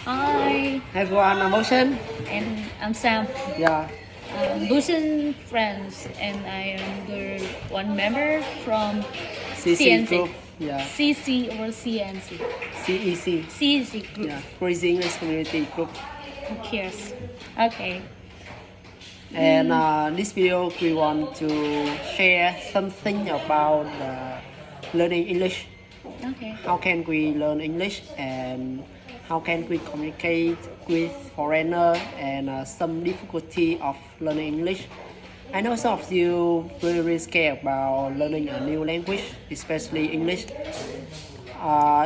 Hi, Everyone, emotion? and I'm Sam. Yeah. Boson friends, and I am the one member from CC CNC. group. Yeah. CC or CNC? CEC. CNC group. Yeah. Crazy English Community Group. Who cares? Okay. And this video we want to share something about learning English. Okay. How can we learn English and how can we communicate with foreigner and some difficulty of learning English. I know some of you really scared about learning a new language, especially English.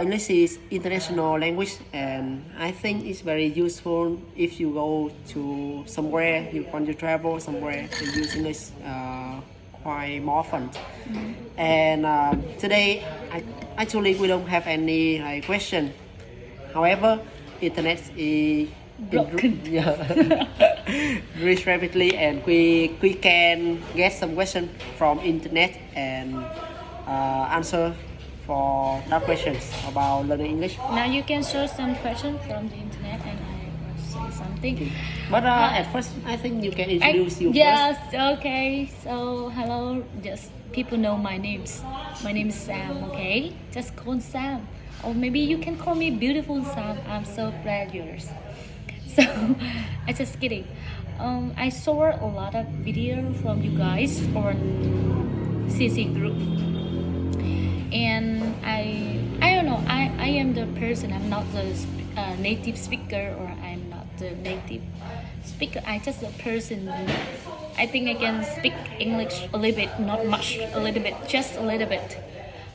English is international language and I think it's very useful if you go to somewhere, you want to travel somewhere to use English quite more often. And today, actually we don't have any question. However, internet is Broken. reach rapidly and we can get some question from internet and answer for that questions about learning English. Now you can show some questions from the internet, and I will say something. But at first, I think you can introduce you Yes, okay. So hello, just people know my names. My name is Sam. Okay, just call Sam, or maybe you can call me Beautiful Sam. I'm so glad yours. So I just kidding. I saw a lot of video from you guys on CC group, and I don't know. I am the person. I'm not the native speaker, or I'm not the native speaker. I just a person. I think I can speak English a little bit, not much, a little bit, just a little bit.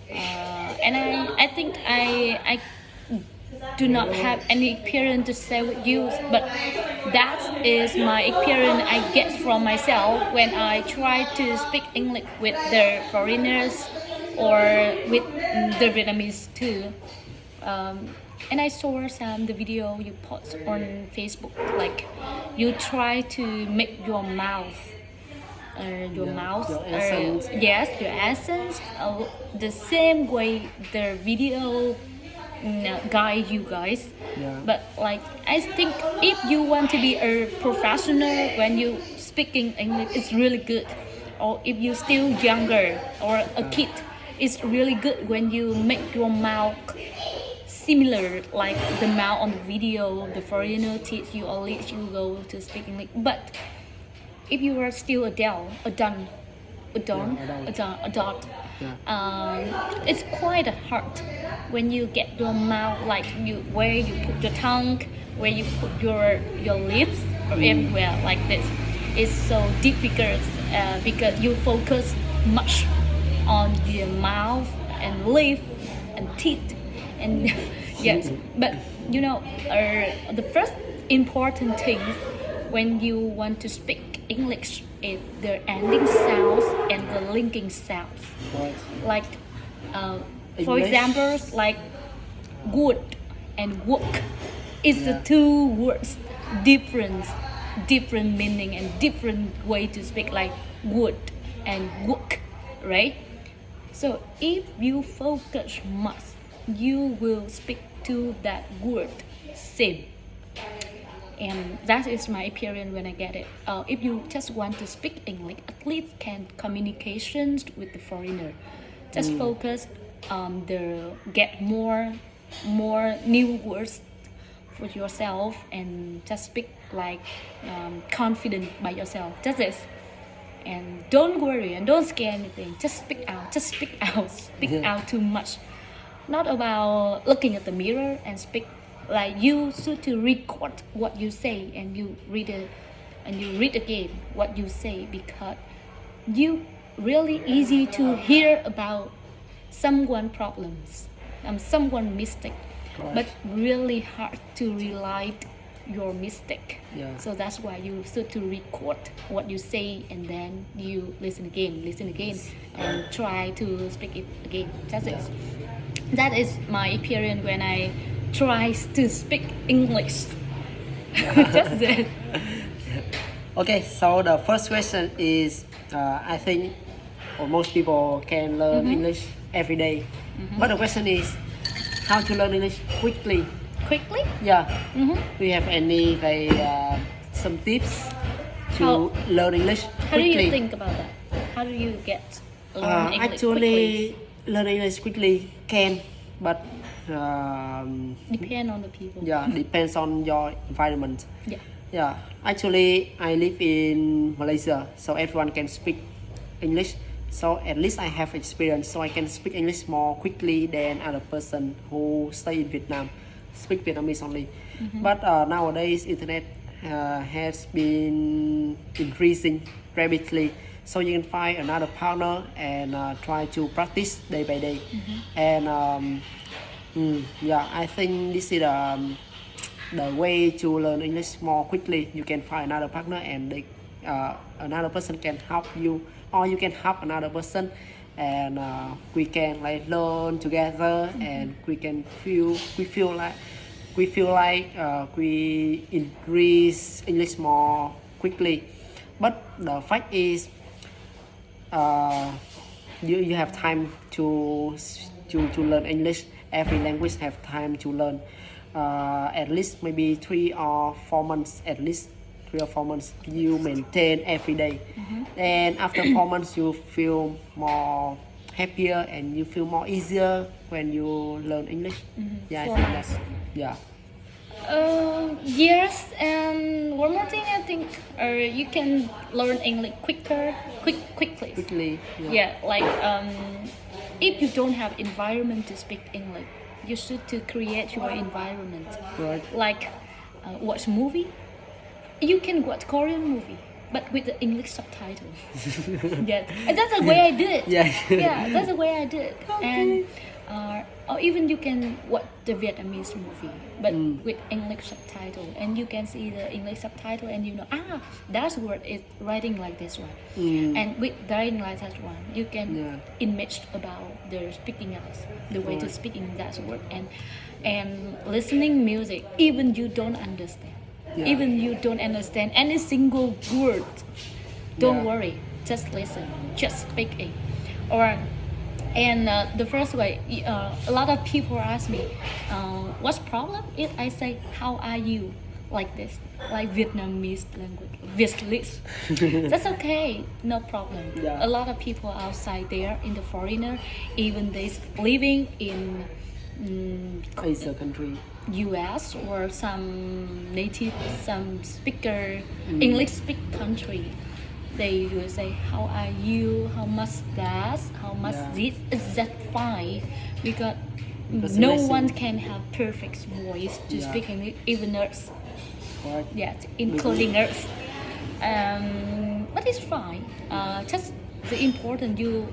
And I think I do not have any experience to say with you, but that is my experience I get from myself when I try to speak English with the foreigners or with the Vietnamese too. And I saw some the video you post on Facebook, like you try to make your mouth Your accent. yes, your accents the same way the video guide you guys. Yeah. But like I think if you want to be a professional when you speaking English, it's really good. Or if you still younger or a kid, it's really good when you make your mouth similar like the mouth on the video the foreigner teach you or let you go to speak English. But if you are still adult, it's quite hard when you get your mouth like you where you put your tongue, where you put your lips or everywhere like this. It's so difficult because you focus much on your mouth and lip and teeth and yes. But you know, the first important thing when you want to speak English is the ending sounds and the linking sounds. Right. Like, for English. example, like good and work is the Yeah. two words different meaning and different way to speak, like good and work, right? So if you focus much, you will speak to that word same. And that is my experience when I get it. If you just want to speak English, at least can communications with the foreigner. Just focus on the get more new words for yourself and just speak like confident by yourself. Just this. And don't worry and don't scare anything. Just speak out. Just speak out. Speak out too much. Not about looking at the mirror and speak. Like you should to record what you say and you read it and you read again what you say, because you really easy to hear about someone problems someone mistake, Right. but really hard to realize your mistake. Yeah. So that's why you should to record what you say and then you listen again and try to speak it again. That's it. That is my experience when I try to speak English. Just that. Okay, so the first question is I think most people can learn English every day. But the question is how to learn English quickly. quickly. Yeah. Mm-hmm. Do you have any like some tips to How- learn English How do quickly? you think about that? How do you get learn English Actually, quickly? learn English quickly can, but Depend on the people. yeah, depends on your environment. Yeah. Yeah, actually, I live in Malaysia, so everyone can speak English. So at least I have experience, so I can speak English more quickly than other person who stay in Vietnam, speak Vietnamese only. But nowadays, internet has been increasing rapidly, so you can find another partner and try to practice day by day. And yeah, I think this is the way to learn English more quickly. You can find another partner and another person can help you, or you can help another person, and we can like learn together, and we feel like we increase English more quickly. But the fact is, uh, you have time to learn English. Every language have time to learn. At least maybe 3 or 4 months. At least 3 or 4 months. You maintain every day, and after 4 months, you feel more happier and you feel more easier when you learn English. Yeah, I 4 think months. that's yeah. Yes, and one more thing I think you can learn English quickly. Quickly. Yeah, like if you don't have environment to speak English, you should to create your environment. Right. Like watch movie. You can watch Korean movie, but with the English subtitle. Yeah, and that's the way I did it. Yeah. Yeah, that's the way I did it. And or even you can watch the Vietnamese movie, but with English subtitle, and you can see the English subtitle, and you know, that word is writing like this one, and with writing like that one, you can image about the speaking out, the way to speaking that word, and listening music, even you don't understand. Yeah. Even you don't understand any single word, don't Yeah. worry, just listen, just speak it. And the first way, a lot of people ask me, what's problem? If I say, how are you? Like this, like Vietnamese language, Vietnamese. That's okay, no problem. Yeah. A lot of people outside there, in the foreigner, even they living in Asia country. US or some native, some speaker, English speak country, they will say, how are you? How much that? How much Yeah. this? Is that fine? Because Because no listen. one can have perfect voice to Yeah. speak English, even nurse. Correct. Yeah, including nurse. But it's fine. Just the important you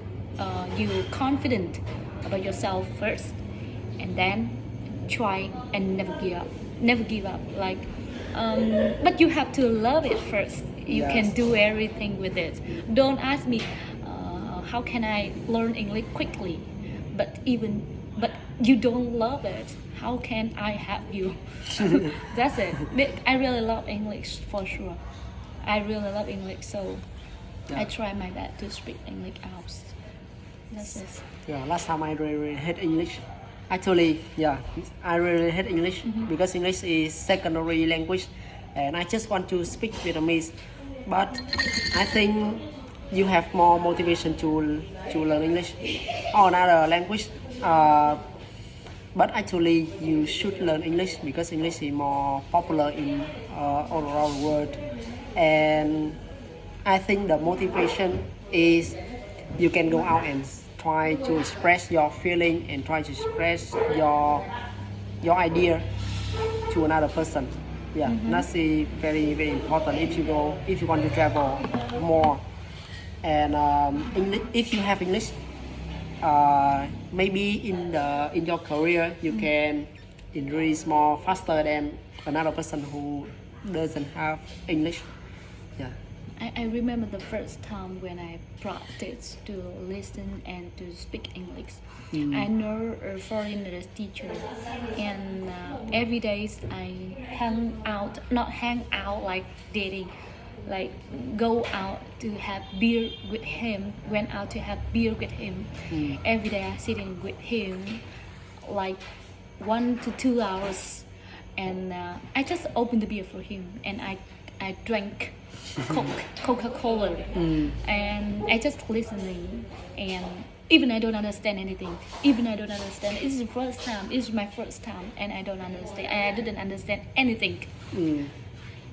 confident about yourself first, and then try and never give up. Never give up. Like, but you have to love it first. You Yes. can do everything with it. Don't ask me, how can I learn English quickly? But you don't love it. How can I help you? That's it. But I really love English for sure. I really love English, so Yeah. I try my best to speak English out. That's it. Yeah, last time I really hate English. Actually, yeah, I really hate English because English is secondary language, and I just want to speak Vietnamese. But I think you have more motivation to learn English or another language. But actually, you should learn English because English is more popular in all around the world, and I think the motivation is you can go out and try to express your feeling and try to express your idea to another person. Yeah, that's very very important if you want to travel more. And if you have English, maybe in your career you can increase more faster than another person who doesn't have English. Yeah. I remember the first time when I practiced to listen and to speak English. I know a foreigner teacher, and every day I not hang out like dating, like go out to have beer with him, went out to have beer with him. Every day I sitting with him like 1 to 2 hours and I just opened the beer for him, and I drank Coca-Cola, and I just listening, and even I don't understand anything. Even I don't understand. It's the first time. It's my first time, and I don't understand. I didn't understand anything.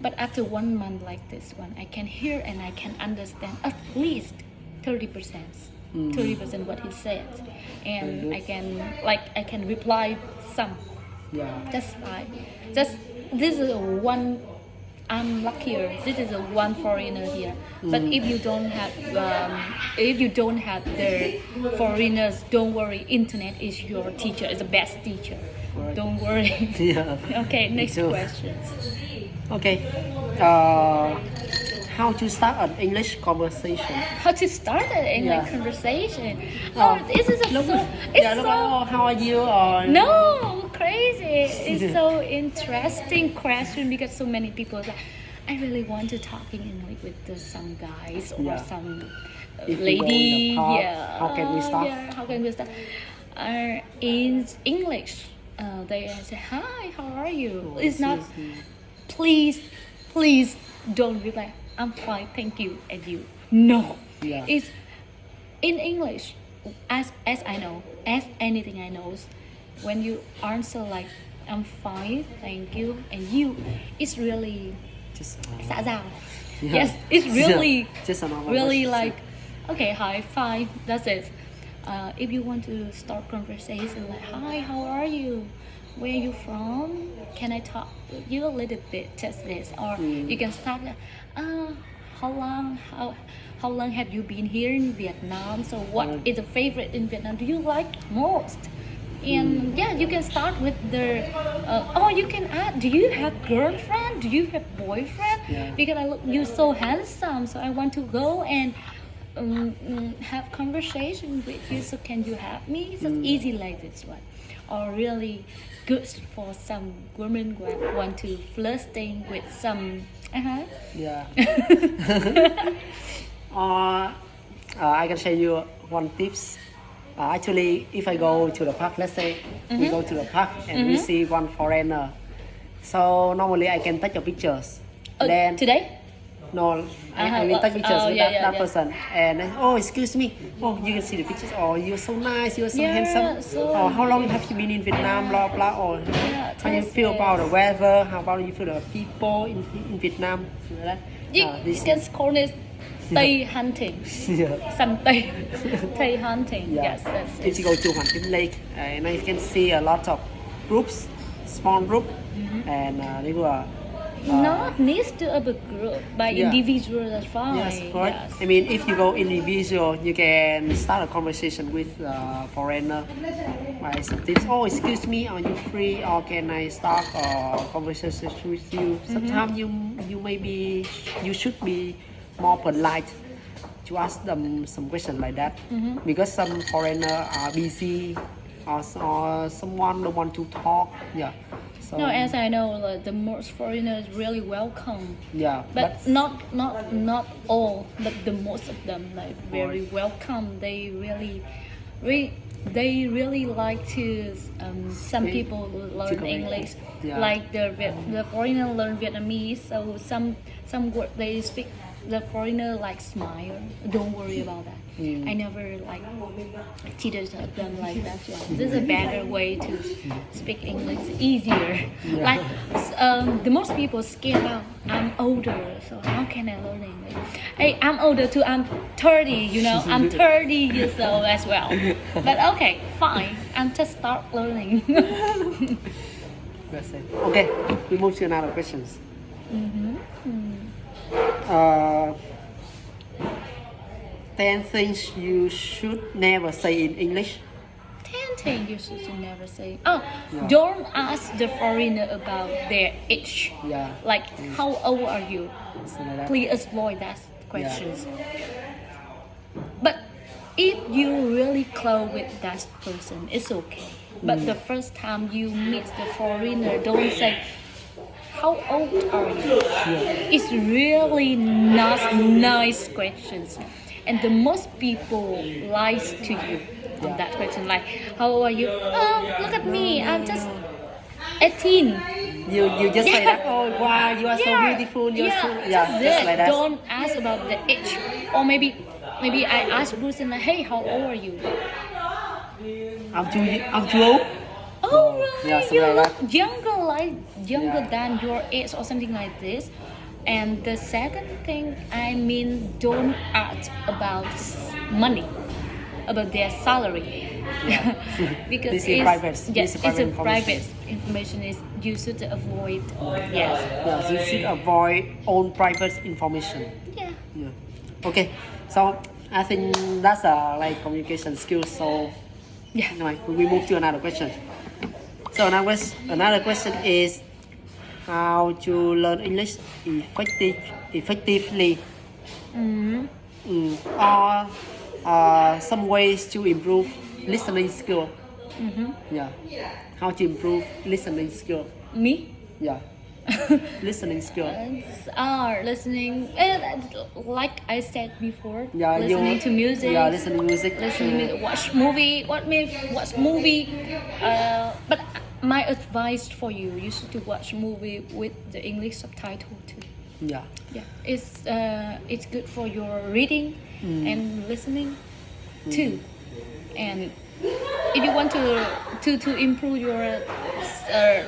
But after 1 month like this one, I can hear and I can understand at least 30%. 30% what he said, and I can reply some. Yeah. That's fine. Just this is one. I'm luckier. This is a one foreigner here. But if you don't have the foreigners, don't worry. Internet is your teacher. It's the best teacher. Right. Don't worry. Yeah. Okay. Next too. questions. Okay. How to start an English conversation? How to start an English Yeah. conversation? Oh, this is Look, so. yeah, look like, oh, how are you? Or No, crazy. It's so interesting question because so many people are like, I really want to talk in English with some guys or Yeah. some If you go in lady. the pub, Yeah. how can we start? Yeah, how can we start? In English, they say, hi, how are you? Oh, It's not, seriously. please don't reply, I'm fine, thank you, and you. No. Yeah. It's in English, as I know, as anything I know, when you answer like I'm fine, thank you, and you, it's really Just, xã giao. yeah. Yes, it's really Yeah. Just a normal really question. like, okay, hi, fine, that's it. If you want to start conversation like, hi, how are you? Where are you from? Can I talk with you a little bit? Just this, or you can start like, how long have you been here in Vietnam? So what is the favorite in Vietnam? Do you like most? And yeah, you can start with the. Or you can add, do you have girlfriend? Do you have boyfriend? Yeah. Because I look you so handsome, so I want to go and have conversation with you. So can you help me? So easy like this one, or really good for some women who want to flirting with some. Yeah. Or I can share you one tips. Actually, if I go to the park, let's say we go to the park and we see one foreigner. So normally I can take your pictures. Then Today? no, I will take pictures with yeah, that yeah. person. And then, oh, excuse me. Oh, you can see the pictures. Oh, you're so nice. You're so Yeah, handsome. so- Oh, how long have you been in Vietnam? Blah blah. Or how you that's feel it. about the weather? How about you feel the people in Vietnam? Like that. You This can call it Tây hunting. yeah. Some Tây hunting. Yeah. Yes, that's If it. you go to Hoàng Kim Lake, and I can see a lot of groups, small group, and they were. Not needs to have a group by Yeah. individual. That's fine. Yes, correct. Yes. I mean, if you go individual, you can start a conversation with foreigner by some tips. Oh, excuse me, are you free, or can I start a conversation with you? Sometimes you maybe you should be more polite to ask them some question like that, because some foreigner are busy, or someone don't want to talk. Yeah. So No, as I know, like, the most foreigners really welcome. yeah, But not all, but the most of them like very welcome. They really like to. Some Speak people learn to communicate. English, Yeah. like the foreigner learn Vietnamese. So some word they speak. The foreigner like smile. Don't worry about that. I never like cheated them like that. So this is a better way to speak English. Easier. Like the most people scared out. I'm older, so how can I learn English? Hey, I'm older too. I'm 30. You know, I'm 30 years old as well. But okay, fine. I'm just start learning. that's it. Okay, we move to another questions. 10 things you should never say in English. 10 things you should never say. Oh, Yeah. don't ask the foreigner about their age. Yeah. Like, how old are you? Something like that. Please avoid that questions. But if you really close with that person, it's okay. But the first time you meet the foreigner, don't say, how old are you? It's really not nice questions. And the most people lies to you on that question. Like, how old are you? Oh, look at me. I'm just 18. You just say that. Oh wow, you are so beautiful. You're so just like that. Don't ask about the age, or maybe I ask Bruce like, hey, how old are you? I'm too old. Oh right, Yeah, something you like look that. younger Yeah. than your age or something like this. And the second thing, I mean, don't ask about money, about their salary. Yeah. Because This is private. yes, This is it's a private private information. information. Is you should avoid. Yes. Yeah, you should avoid own private information. Yeah. Yeah. Okay. So I think that's like communication skills. So Yeah. anyway, we move to another question. So another question is how to learn English effectively. Mm-hmm. Or some ways to improve listening skill. Mm-hmm. Yeah. How to improve listening skill. Me. Yeah. Listening skill. Listening, like I said before, Yeah, listening to music. Yeah, listening music. Watch movie. Watch movie. But my advice for you, you should to watch movie with the English subtitle too. Yeah. Yeah, it's good for your reading and listening too. And if you want to improve your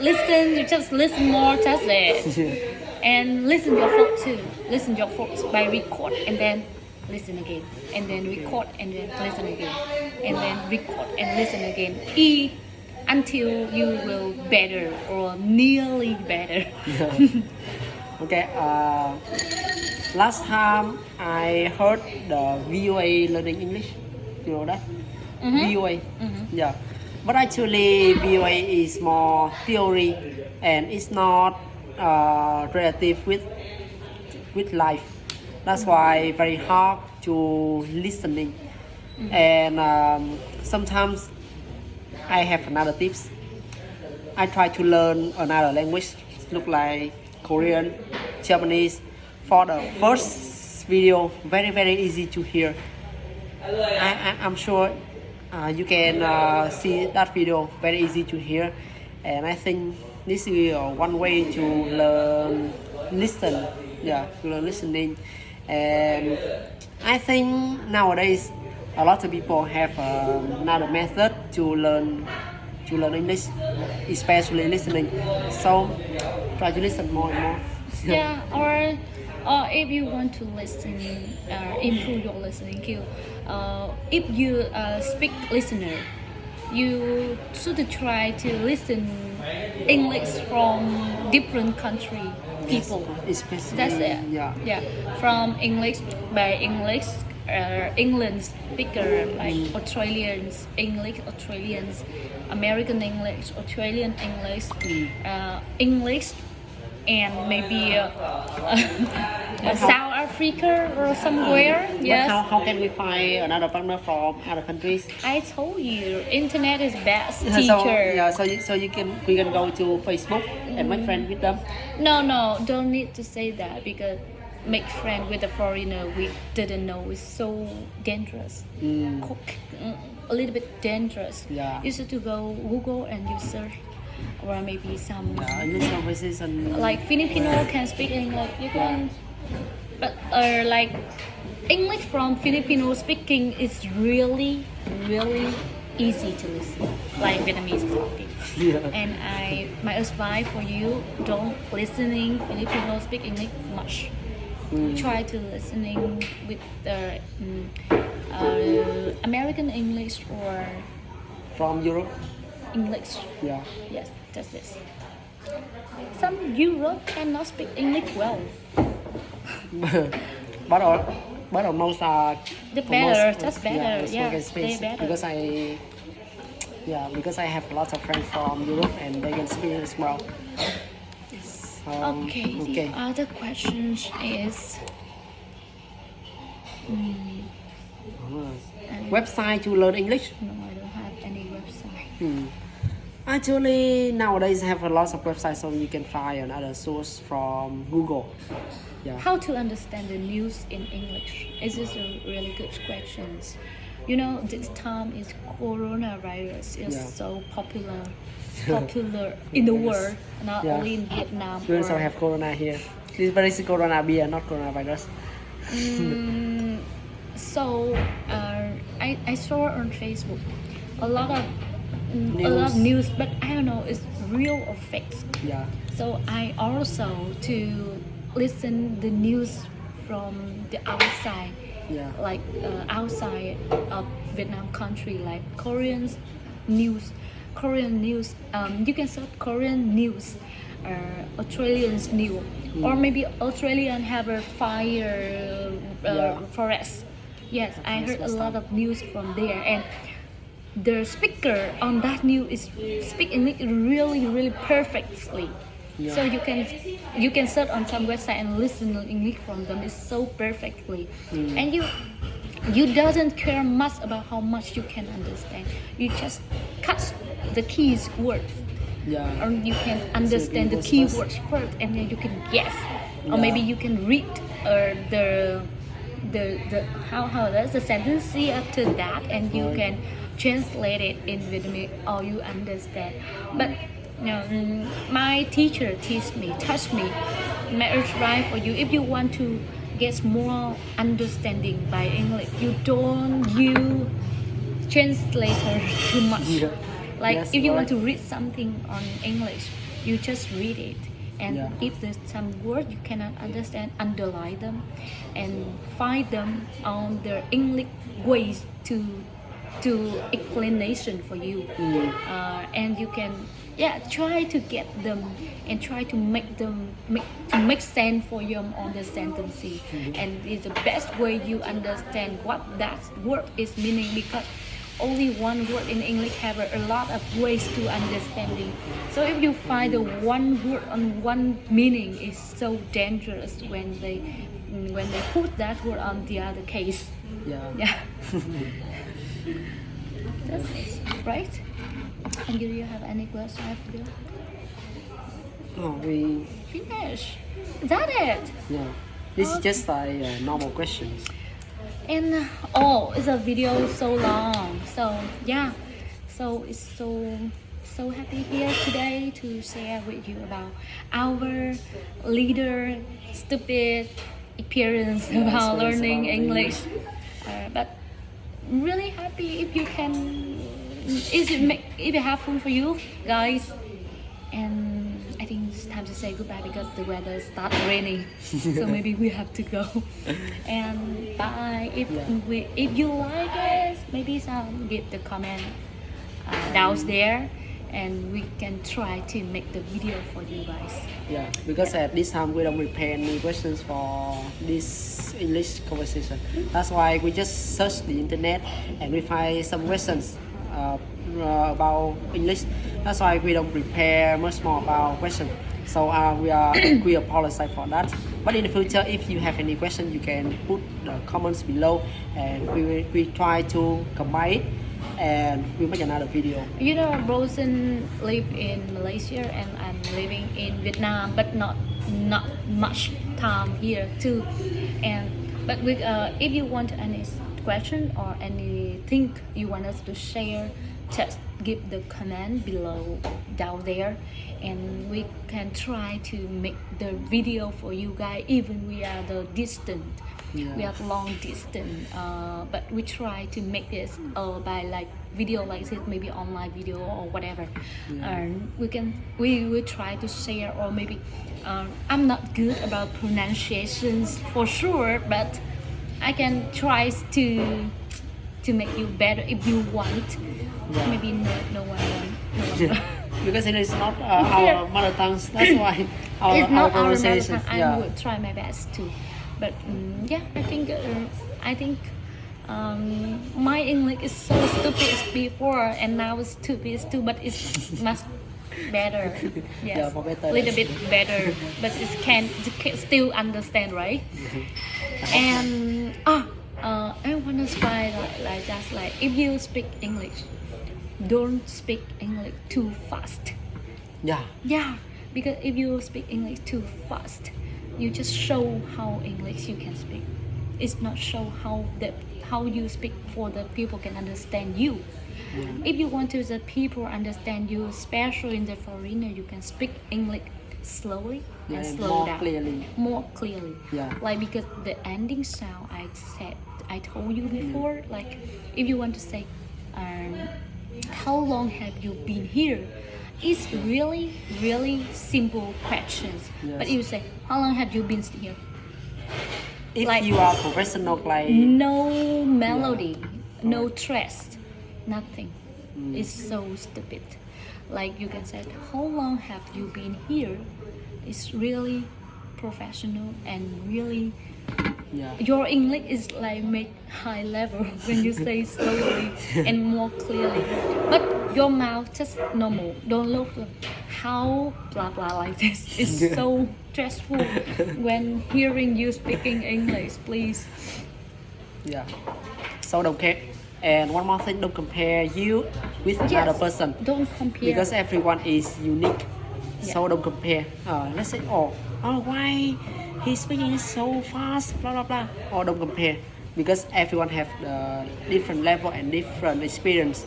listen, you just listen more. That's it. And listen your thoughts too. Listen your thoughts by record and then listen again, and then record and then listen again, and then record and listen again. Until you will better or nearly better. Okay. Last time I heard the VOA learning English. You know that? VOA. Yeah. But actually, VOA is more theory, and it's not relative with life. That's why very hard to listening. And sometimes I have another tips. I try to learn another language, look like Korean, Japanese. For the first video, very easy to hear. I'm sure you can see that video, very easy to hear. And I think this is one way to learn listen. Yeah, to learn listening. And I think nowadays a lot of people have another method to learn English, especially listening. So try to listen more and more. Yeah, or if you want to listen, improve your listening skill. If you speak listener, you should try to listen English from different country people. Especially, That's it. Yeah. Yeah, from English by English, England speaker like Australians English, Australians, American English, Australian English, English, and maybe South Africa or somewhere. Yes. But how can we find another partner from other countries? I told you, internet is best So teacher. we can go to Facebook and make friends with them. No, don't need to say that because make friend with a foreigner we didn't know is so dangerous. A little bit dangerous. Yeah. You should to go Google and you search, or maybe some English conversation. like Filipino can speak English. You can, but like English from Filipino speaking is really easy to listen, like Vietnamese talking. Yeah. And my advice for you, don't listening Filipino speak English much. Try to listening with American English or From Europe. English. Yeah. Yes, that's this. Some Europe cannot speak English well. but almost The better, that's better. most Yeah, can speak they better. because I have lots of friends from Europe and they can speak as well. Okay. Okay. The other questions is Website to learn English. no, I don't have any website. Actually, nowadays I have a lot of websites, so you can find another source from Google. Yeah. How to understand the news in English? Is this a really good question? You know, this time is coronavirus is Yeah. so popular. popular in the world, not Yeah. only in Vietnam. We also or- have corona here. But it's corona beer, not coronavirus. Mm, so I saw on Facebook a lot of a lot of news, but I don't know it's real or fake. Yeah. So I also to listen the news from the outside, Yeah. like outside of Vietnam country, like news, Korean news. You can search Korean news, Australians news, or maybe Australian have a fire Yeah. forest. Yes, I Yes, heard a that's lot right. of news from there, and the speaker on that news is speak English really perfectly. Yeah. So you can search on some website and listen in English from them. It's so perfectly, and you doesn't care much about how much you can understand. You just catch the keys words, Yeah. or you can understand the English first. keywords first, and then you can guess, or Yeah. maybe you can read the how does the sentence after that, and you Right. can translate it in Vietnamese, or you understand. But my teacher touched me. May I try for you if you want to get more understanding by English. You don't use translator too much. Yeah. Like Yes, if you want right. to read something on English, you just read it. And Yeah. if there's some word you cannot understand, underline them and find them on the English ways to explanation for you. And you can try to get them and try to make sense for you on the sentence. And it's the best way you understand what that word is meaning, because only one word in English have a lot of ways to understanding. So if you find the one word on one meaning, is so dangerous when they put that word on the other case. Yeah. Yeah. That's right. And do you have any question after that? Oh, we Finish. Is that it? yeah. This is just like normal questions. And it's a video so long. So yeah, so it's so happy here today to share with you about our leader stupid experience Yeah, about experience learning about English. But really happy if you can. Is it helpful for you guys? And I think it's time to say goodbye because the weather starts raining, so maybe we have to go. And bye. If you like it, maybe give the comment down there, and we can try to make the video for you guys. Yeah, because at this time we don't prepare any questions for this English conversation. That's why we just search the internet and we find some questions about English. That's why we don't prepare much more about questions. So we apologize for that. But in the future, if you have any question, you can put the comments below, and we try to combine it, and we make another video. You know, Rosen live in Malaysia and I'm living in Vietnam, but not much time here too. But if you want any question or anything you want us to share, just give the comment below down there, and we can try to make the video for you guys. Even we are the distant. Yeah. We are long distance, but we try to make this by like video like this, maybe online video or whatever. And we will try to share, or maybe I'm not good about pronunciations for sure, but I can try to make you better if you want. Yeah. Maybe no one want. Because it is not our mother tongue. That's why It's not our mother pronunciation. tongue. I Yeah. will try my best too. But I think my English is so stupid before, and now it's stupid too. But it's much better. Yes, Yeah, more better. a little bit better. But it can still understand, right? And I want to try like just like if you speak English, don't speak English too fast. Yeah. Yeah, because if you speak English too fast, you just show how English you can speak. it's not show how you speak for the people can understand you. If you want to the people understand you, especially in the foreigner, you can speak English slowly and Yeah, slow more down, clearly. more clearly. Yeah. Like because the ending sound I told you before. Like if you want to say, how long have you been here? It's really simple questions. Yes. But you say, how long have you been here? If Like- you are professional, like No melody, no trust, nothing. It's so stupid. Like you can say, how long have you been here? It's really professional and really yeah, your English is like make high level when you say slowly and more clearly. But your mouth just normal. Don't look like how blah blah like this. It's so stressful when hearing you speaking English. Please. yeah. So don't care. And one more thing, don't compare you with another person Don't compare. because everyone is unique. So Yeah. don't compare. Let's say, why he's speaking so fast, blah blah blah. Or don't compare because everyone have the different level and different experience.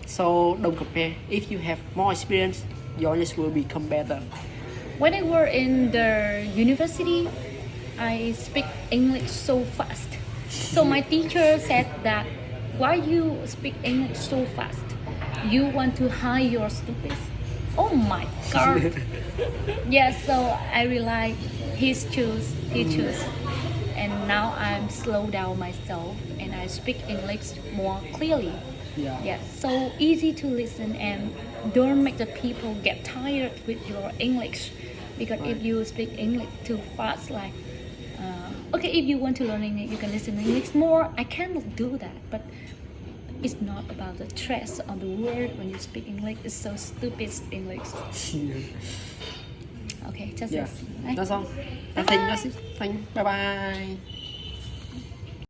So don't compare. If you have more experience, your English will become better. When I were in the university, I speak English so fast. So my teacher said that, why you speak English so fast? You want to hide your stupid. Oh my god. Yeah, so I realized he choose. And now I'm slow down myself and I speak English more clearly. Yeah. Yeah, so easy to listen and don't make the people get tired with your English. Because if you speak English too fast, like, okay, if you want to learn English, you can listen English more. I cannot do that, but it's not about the stress of the word when you speak English. It's so stupid English. Okay, just Yeah. this. Bye. That's all. I think that's it. Thank you. Bye bye.